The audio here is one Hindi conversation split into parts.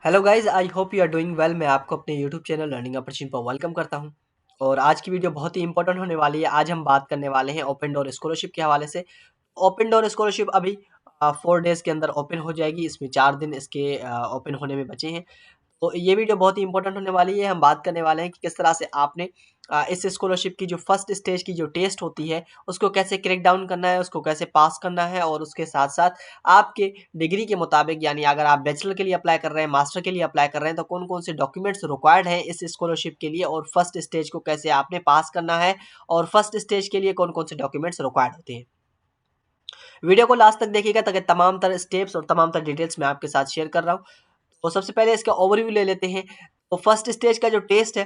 Hello guys, I hope you are doing well. मैं आपको अपने यूट्यूब चैनल लर्निंग अपॉर्चुनिटी पर वेलकम करता हूं। और आज की वीडियो बहुत ही इंपॉर्टेंट होने वाली है। आज हम बात करने वाले हैं ओपन डोर स्कॉलरशिप के हवाले से। ओपन डोर स्कॉलरशिप अभी 4 डेज़ के अंदर ओपन हो जाएगी। इसमें 4 दिन इसके ओपन होने में बचे हैं। तो ये वीडियो बहुत ही इंपॉर्टेंट होने वाली है। हम बात करने वाले हैं कि किस तरह से आपने इस स्कॉलरशिप की जो फर्स्ट स्टेज की जो टेस्ट होती है उसको कैसे क्रैक डाउन करना है, उसको कैसे पास करना है, और उसके साथ साथ आपके डिग्री के मुताबिक, यानी अगर आप बैचलर के लिए अप्लाई कर रहे हैं, मास्टर के लिए अप्लाई कर रहे हैं, तो कौन कौन से डॉक्यूमेंट्स रिक्वायर्ड हैं इस स्कॉलरशिप के लिए, और फर्स्ट स्टेज को कैसे आपने पास करना है, और फर्स्ट स्टेज के लिए कौन कौन से डॉक्यूमेंट्स रिक्वायर्ड होते हैं। वीडियो को लास्ट तक देखिएगा ताकि तमाम तरह स्टेप्स और तमाम तरह डिटेल्स मैं आपके साथ शेयर कर रहा हूँ। तो सबसे पहले इसका ओवरव्यू ले लेते हैं। तो फर्स्ट स्टेज का जो टेस्ट है,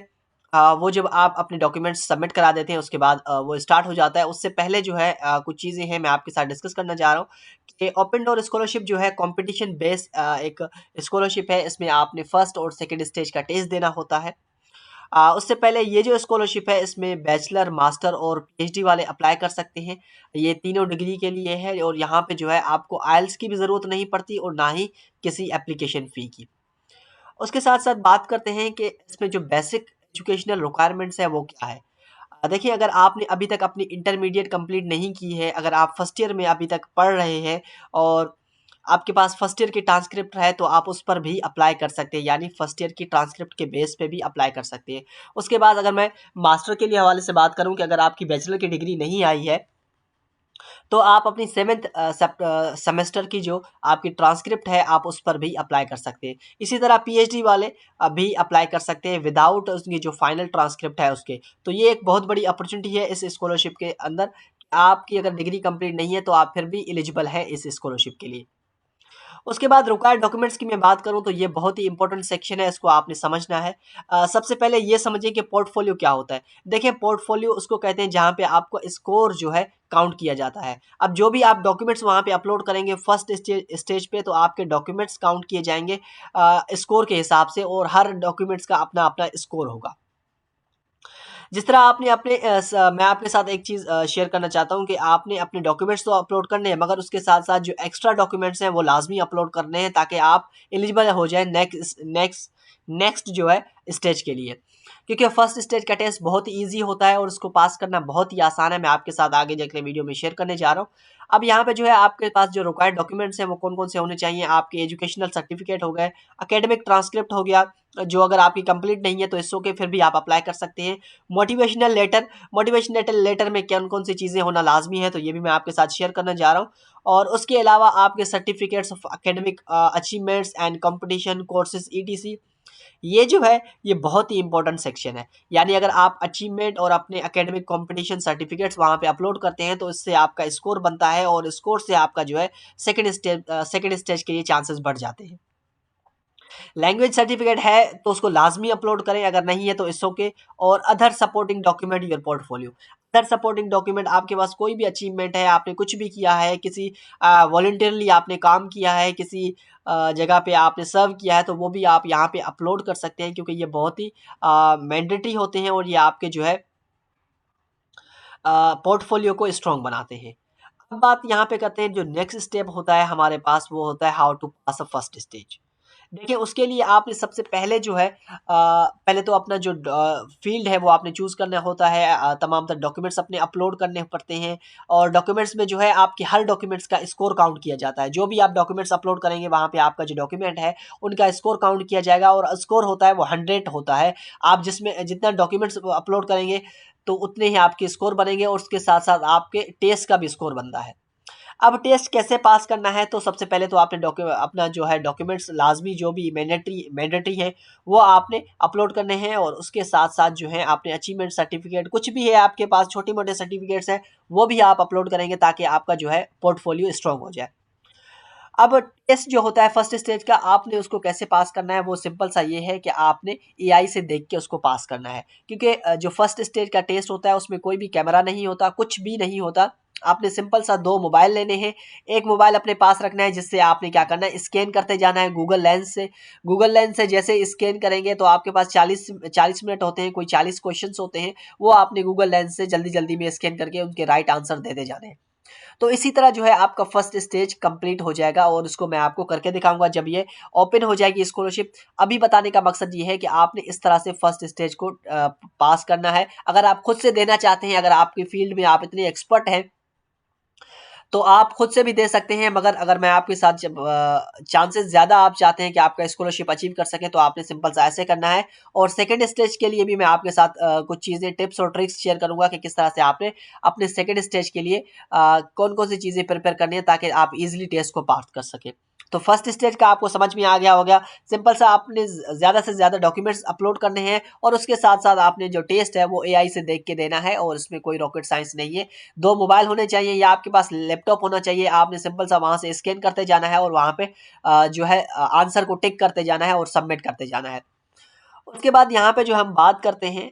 वो जब आप अपने डॉक्यूमेंट्स सबमिट करा देते हैं उसके बाद वो स्टार्ट हो जाता है। उससे पहले जो है कुछ चीज़ें हैं मैं आपके साथ डिस्कस करना चाह रहा हूँ कि ओपन डोर स्कॉलरशिप जो है कंपटीशन बेस्ड एक स्कॉलरशिप है। इसमें आपने फर्स्ट और सेकंड स्टेज का टेस्ट देना होता है। उससे पहले ये जो स्कॉलरशिप है इसमें बैचलर, मास्टर और पीएचडी वाले अप्लाई कर सकते हैं। ये तीनों डिग्री के लिए है, और यहाँ पे जो है आपको आइल्स की भी ज़रूरत नहीं पड़ती और ना ही किसी एप्लीकेशन फ़ी की। उसके साथ-साथ बात करते हैं कि इसमें जो बेसिक एजुकेशनल रिक्वायरमेंट्स है वो क्या है? देखिए, अगर आपने अभी तक अपनी इंटरमीडिएट कंप्लीट नहीं की है, अगर आप फर्स्ट ईयर में अभी तक पढ़ रहे हैं और आपके पास फर्स्ट ईयर की ट्रांसक्रिप्ट है, तो आप उस पर भी अप्लाई कर सकते हैं, यानी फर्स्ट ईयर की ट्रांसक्रिप्ट के बेस पे भी अप्लाई कर सकते हैं। उसके बाद अगर मैं मास्टर के लिए हवाले से बात करूँ कि अगर आपकी बैचलर की डिग्री नहीं आई है, तो आप अपनी 7th सेमेस्टर की जो आपकी ट्रांसक्रिप्ट है आप उस पर भी अप्लाई कर सकते हैं। इसी तरह पीएचडी वाले भी अप्लाई कर सकते हैं विदाउट उसकी जो फाइनल ट्रांसक्रिप्ट है उसके। तो ये एक बहुत बड़ी अपॉर्चुनिटी है इस स्कॉलरशिप के अंदर। आपकी अगर डिग्री कंप्लीट नहीं है तो आप फिर भी एलिजिबल हैं इस स्कॉलरशिप के लिए। उसके बाद रिक्वायर्ड डॉक्यूमेंट्स की मैं बात करूँ तो ये बहुत ही इंपॉर्टेंट सेक्शन है, इसको आपने समझना है। सबसे पहले ये समझिए कि पोर्टफोलियो क्या होता है। देखिए, पोर्टफोलियो उसको कहते हैं जहाँ पे आपको स्कोर जो है काउंट किया जाता है। अब जो भी आप डॉक्यूमेंट्स वहाँ पे अपलोड करेंगे फर्स्ट स्टेज पे, तो आपके डॉक्यूमेंट्स काउंट किए जाएंगे स्कोर के हिसाब से, और हर डॉक्यूमेंट्स का अपना अपना स्कोर होगा। जिस तरह आपने अपने मैं आपके साथ एक चीज़ शेयर करना चाहता हूँ कि आपने अपने डॉक्यूमेंट्स तो अपलोड करने हैं, मगर उसके साथ-साथ जो एक्स्ट्रा डॉक्यूमेंट्स हैं वो लाज़मी अपलोड करने हैं ताकि आप एलिजिबल हो जाएँ नेक्स्ट नेक्स्ट जो है स्टेज के लिए। क्योंकि फर्स्ट स्टेज का टेस्ट बहुत ही ईज़ी होता है और उसको पास करना बहुत ही आसान है। मैं आपके साथ आगे जाके वीडियो में शेयर करने जा रहा हूँ। अब यहाँ पे जो है आपके पास जो रिक्वायर्ड डॉक्यूमेंट्स हैं वो कौन-कौन से होने चाहिए। आपके एजुकेशनल सर्टिफिकेट हो गए, एकेडमिक ट्रांसक्रिप्ट हो गया, जो अगर आपकी कंप्लीट नहीं है तो इट्स ओके, फिर भी आप अप्लाई कर सकते हैं। मोटिवेशनल लेटर में कौन-कौन सी चीज़ें होना लाज़मी है, तो ये भी मैं आपके साथ शेयर करने जा रहा हूँ। और उसके अलावा आपके certificates of academic achievements and competition courses etc, ये जो है ये बहुत ही इंपॉर्टेंट सेक्शन है। यानी अगर आप अचीवमेंट और अपने एकेडमिक कॉम्पिटिशन सर्टिफिकेट्स वहाँ पे अपलोड करते हैं तो इससे आपका स्कोर बनता है, और स्कोर से आपका जो है सेकंड स्टेज के लिए चांसेस बढ़ जाते हैं। लैंग्वेज सर्टिफिकेट है तो उसको लाजमी अपलोड करें, अगर नहीं है तो इट्स ओके। और other supporting document your portfolio. Other supporting document, आपके पास कोई भी अचीवमेंट है, आपने कुछ भी किया है, किसी वॉलंटियरली आपने काम किया है, किसी जगह पे आपने सर्व किया है, तो वो भी आप यहाँ पे अपलोड कर सकते हैं, क्योंकि ये बहुत ही मैंडेटरी होते हैं और ये आपके जो है पोर्टफोलियो को स्ट्रॉन्ग बनाते हैं। अब बात यहाँ पे करते हैं, जो नेक्स्ट स्टेप होता है हमारे पास वो होता है how to pass a first stage. देखिए, उसके लिए आपने सबसे पहले जो है पहले तो अपना जो फील्ड है वो आपने चूज़ करना होता है। तमाम तर डॉक्यूमेंट्स अपने अपलोड करने पड़ते हैं, और डॉक्यूमेंट्स में जो है आपके हर डॉक्यूमेंट्स का स्कोर काउंट किया जाता है। जो भी आप डॉक्यूमेंट्स अपलोड करेंगे वहाँ पे आपका जो डॉक्यूमेंट है उनका स्कोर काउंट किया जाएगा, और स्कोर होता है वो 100 होता है। आप जिसमें जितना डॉक्यूमेंट्स अपलोड करेंगे तो उतने ही आपके स्कोर बनेंगे, और उसके साथ साथ आपके टेस्ट का भी स्कोर बनता है। अब टेस्ट कैसे पास करना है, तो सबसे पहले तो आपने अपना जो है डॉक्यूमेंट्स लाजमी जो भी मैंडेटरी है वो आपने अपलोड करने हैं, और उसके साथ साथ जो है आपने अचीवमेंट सर्टिफिकेट कुछ भी है आपके पास, छोटे मोटे सर्टिफिकेट्स हैं, वो भी आप अपलोड करेंगे ताकि आपका जो है पोर्टफोलियो स्ट्रॉन्ग हो जाए। अब टेस्ट जो होता है फर्स्ट स्टेज का, आपने उसको कैसे पास करना है, वो सिंपल सा ये है कि आपने एआई से देख के उसको पास करना है। क्योंकि जो फर्स्ट स्टेज का टेस्ट होता है उसमें कोई भी कैमरा नहीं होता, कुछ भी नहीं होता। आपने सिंपल सा 2 मोबाइल लेने हैं। एक मोबाइल अपने पास रखना है, जिससे आपने क्या करना है, स्कैन करते जाना है गूगल लेंस से। गूगल लेंस से जैसे स्कैन करेंगे तो आपके पास 40 मिनट होते हैं, कोई 40 क्वेश्चंस होते हैं, वो आपने गूगल लेंस से जल्दी-जल्दी में स्कैन करके उनके राइट आंसर देते जाने हैं। तो इसी तरह जो है आपका फर्स्ट स्टेज कंप्लीट हो जाएगा और उसको मैं आपको करके दिखाऊंगा जब ये ओपन हो जाएगी स्कॉलरशिप। अभी बताने का मकसद ये है कि आपने इस तरह से फर्स्ट स्टेज को पास करना है। अगर आप खुद से देना चाहते हैं, अगर आपकी फील्ड में आप इतने एक्सपर्ट हैं, तो आप खुद से भी दे सकते हैं, मगर अगर मैं आपके साथ जब चांसेस ज़्यादा आप चाहते हैं कि आपका स्कॉलरशिप अचीव कर सकें, तो आपने सिंपल सा ऐसे करना है। और सेकंड स्टेज के लिए भी मैं आपके साथ कुछ चीज़ें, टिप्स और ट्रिक्स शेयर करूंगा कि किस तरह से आपने अपने सेकंड स्टेज के लिए कौन कौन सी चीज़ें प्रिपेयर करनी है ताकि आप इजीली टेस्ट को पास कर सकें। तो फर्स्ट स्टेज का आपको समझ में आ गया होगा। सिंपल सा आपने ज़्यादा से ज़्यादा डॉक्यूमेंट्स अपलोड करने हैं और उसके साथ साथ आपने जो टेस्ट है वो एआई से देख के देना है, और इसमें कोई रॉकेट साइंस नहीं है। 2 मोबाइल होने चाहिए या आपके पास लैपटॉप होना चाहिए। आपने सिंपल सा वहाँ से स्कैन करते जाना है और वहाँ पे जो है आंसर को टिक करते जाना है और सबमिट करते जाना है। उसके बाद यहाँ पे जो हम बात करते हैं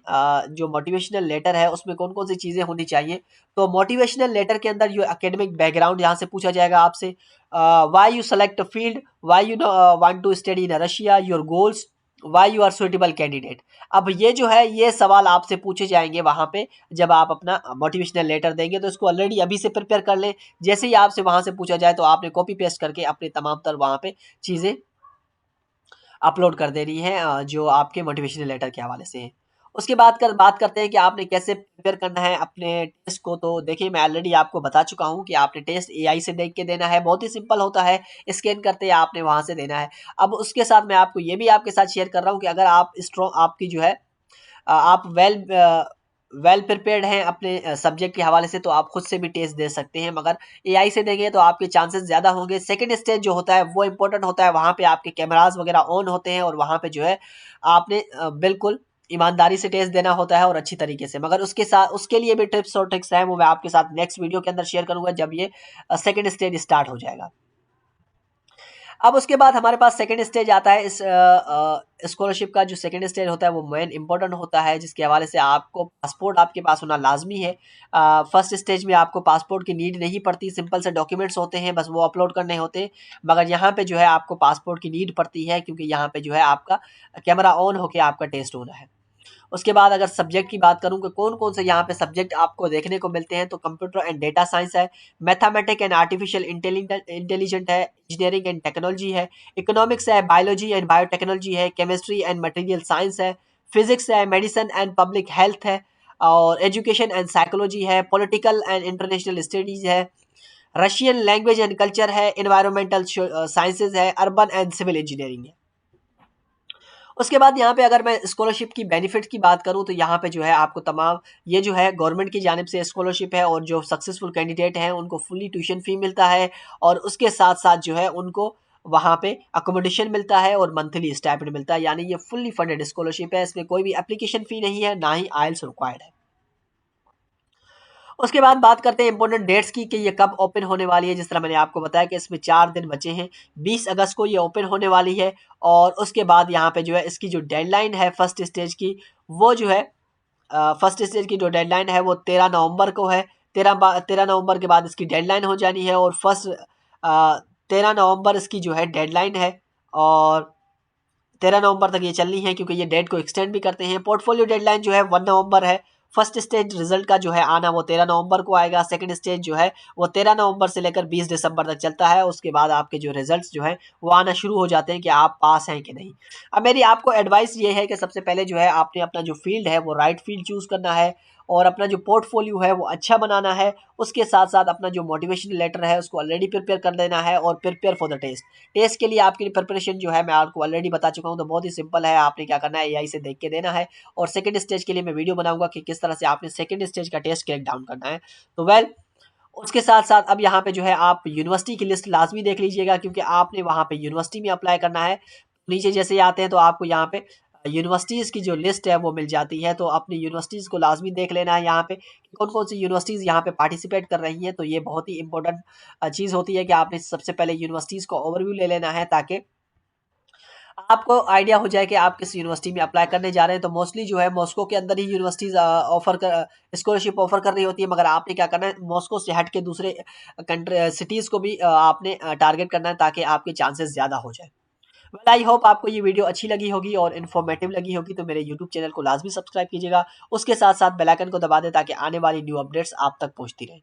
जो मोटिवेशनल लेटर है उसमें कौन-कौन सी चीज़ें होनी चाहिए। तो मोटिवेशनल लेटर के अंदर जो एकेडमिक बैकग्राउंड यहाँ से पूछा जाएगा आपसे, why you select a field, why you want to study in Russia, your goals, why you are suitable candidate. अब ये जो है ये सवाल आपसे पूछे जाएंगे वहाँ पे जब आप अपना मोटिवेशनल लेटर देंगे, तो इसको ऑलरेडी अभी से प्रिपेयर कर लें। जैसे ही आपसे वहाँ से पूछा जाए तो आपने कॉपी पेस्ट करके अपने तमाम तर वहाँ पे चीज़ें अपलोड कर देनी है जो आपके मोटिवेशनल लेटर के हवाले से है। उसके बाद बात करते हैं कि आपने कैसे प्रिपेयर करना है अपने टेस्ट को। तो देखिए मैं ऑलरेडी आपको बता चुका हूँ कि आपने टेस्ट एआई से देख के देना है, बहुत ही सिंपल होता है, स्कैन करते हैं आपने वहाँ से देना है। अब उसके साथ मैं आपको ये भी आपके साथ शेयर कर रहा हूँ कि अगर आप स्ट्रॉन्ग आपकी जो है आप वेल प्रिपेयर्ड हैं अपने सब्जेक्ट के हवाले से, तो आप खुद से भी टेस्ट दे सकते हैं, मगर एआई से देंगे तो आपके चांसेस ज़्यादा होंगे। सेकंड स्टेज जो होता है वो इंपॉर्टेंट होता है, वहाँ पे आपके कैमरास वगैरह ऑन होते हैं और वहाँ पे जो है आपने बिल्कुल ईमानदारी से टेस्ट देना होता है और अच्छी तरीके से। मगर उसके साथ उसके लिए भी टिप्स और ट्रिक्स हैं, वो मैं आपके साथ नेक्स्ट वीडियो के अंदर शेयर करूँगा जब ये सेकंड स्टेज स्टार्ट हो जाएगा। अब उसके बाद हमारे पास सेकंड स्टेज आता है। इस स्कॉलरशिप का जो सेकंड स्टेज होता है वो मेन इंपॉर्टेंट होता है, जिसके हवाले से आपको पासपोर्ट आपके पास होना लाजमी है। फर्स्ट स्टेज में आपको पासपोर्ट की नीड नहीं पड़ती, सिंपल से डॉक्यूमेंट्स होते हैं, बस वो अपलोड करने होते हैं। मगर यहाँ पे जो है आपको पासपोर्ट की नीड पड़ती है, क्योंकि यहाँ पे जो है आपका कैमरा ऑन होकर आपका टेस्ट होना है। उसके बाद अगर सब्जेक्ट की बात करूँ कि कौन-कौन से यहाँ पे सब्जेक्ट आपको देखने को मिलते हैं, तो कंप्यूटर एंड डेटा साइंस है, मैथमेटिक्स एंड आर्टिफिशियल इंटेलिजेंट है, इंजीनियरिंग एंड टेक्नोलॉजी है, इकोनॉमिक्स है, बायोलॉजी एंड बायोटेक्नोलॉजी है, केमिस्ट्री एंड मटेरियल साइंस है, फिजिक्स है, मेडिसिन एंड पब्लिक हेल्थ है, और एजुकेशन एंड साइकोलॉजी है, पॉलिटिकल एंड इंटरनेशनल स्टडीज़ है, रशियन लैंग्वेज एंड कल्चर है, एनवायरमेंटल साइंसेज़ है, अर्बन एंड सिविल इंजीनियरिंग है। उसके बाद यहाँ पे अगर मैं स्कॉलरशिप की बेनिफिट की बात करूँ, तो यहाँ पे जो है आपको तमाम ये जो है गवर्नमेंट की जानिब से स्कॉलरशिप है, और जो सक्सेसफुल कैंडिडेट हैं उनको फुल्ली ट्यूशन फ़ी मिलता है, और उसके साथ-साथ जो है उनको वहाँ पे अकोमोडेशन मिलता है और मंथली स्टाइपेंड मिलता है। यानी ये फुल्ली फंडेड स्कॉलरशिप है, इसमें कोई भी एप्लीकेशन फ़ी नहीं है, ना ही आइल्स रिक्वायर्ड है। उसके बाद बात करते हैं इंपॉर्टेंट डेट्स की कि ये कब ओपन होने वाली है। जिस तरह मैंने आपको बताया कि इसमें 4 दिन बचे हैं, 20 अगस्त को ये ओपन होने वाली है, और उसके बाद यहाँ पे जो है इसकी जो डेडलाइन है फर्स्ट स्टेज की, वो जो है फर्स्ट स्टेज की जो डेडलाइन है वो 13 नवंबर को है। 13 नवंबर के बाद इसकी डेडलाइन हो जानी है, और 13 नवंबर इसकी जो है डेडलाइन है, और 13 नवंबर तक ये चलनी है, क्योंकि ये डेट को एक्सटेंड भी करते हैं। पोर्टफोलियो डेडलाइन जो है 1 नवंबर है। फर्स्ट स्टेज रिजल्ट का जो है आना वो 13 नवंबर को आएगा। सेकंड स्टेज जो है वो 13 नवंबर से लेकर 20 दिसंबर तक चलता है। उसके बाद आपके जो रिजल्ट्स जो है वो आना शुरू हो जाते हैं कि आप पास हैं कि नहीं। अब मेरी आपको एडवाइस ये है कि सबसे पहले जो है आपने अपना जो फील्ड है वो राइट फील्ड चूज़ करना है, और अपना जो पोर्टफोलियो है वो अच्छा बनाना है। उसके साथ साथ अपना जो मोटिवेशनल लेटर है उसको ऑलरेडी प्रिपेयर कर देना है, और prepare for the test. Test के लिए आपकी प्रिपरेशन जो है मैं आपको ऑलरेडी बता चुका हूँ, तो बहुत ही सिंपल है। आपने क्या करना है, एआई से देख के देना है, और सेकंड स्टेज के लिए मैं वीडियो बनाऊंगा कि किस तरह से आपने सेकंड स्टेज का टेस्ट क्रैक डाउन करना है। तो उसके साथ साथ अब यहाँ पे जो है आप यूनिवर्सिटी की लिस्ट लाजमी देख लीजिएगा, क्योंकि आपने वहाँ पे यूनिवर्सिटी में अप्लाई करना है। नीचे जैसे ही आते हैं तो आपको यहाँ पे यूनिवर्सिटीज़ की जो लिस्ट है वो मिल जाती है, तो अपनी यूनिवर्सिटीज़ को लाजमी देख लेना है यहाँ पे कौन कौन सी यूनिवर्सिटीज़ यहाँ पे पार्टिसिपेट कर रही हैं। तो ये बहुत ही इंपॉर्टेंट चीज़ होती है कि आपने सबसे पहले यूनिवर्सिटीज़ को ओवरव्यू ले लेना है, ताकि आपको आइडिया हो जाए कि आप किस यूनिवर्सिटी में अप्लाई करने जा रहे हैं। तो मोस्टली जो है मॉस्को के अंदर ही यूनिवर्सिटीज़ ऑफर कर स्कॉलरशिप ऑफर कर रही होती है, मगर आपने क्या करना है, मॉस्को से हट के दूसरे कंट्री सिटीज़ को भी आपने टारगेट करना है, ताकि आपके चांसेस ज़्यादा हो जाए। वेल आई होप आपको ये वीडियो अच्छी लगी होगी और इन्फॉर्मेटिव लगी होगी, तो मेरे यूट्यूब चैनल को लाजमी सब्सक्राइब कीजिएगा। उसके साथ साथ बेल आइकन को दबा दें ताकि आने वाली न्यू अपडेट्स आप तक पहुँचती रहें।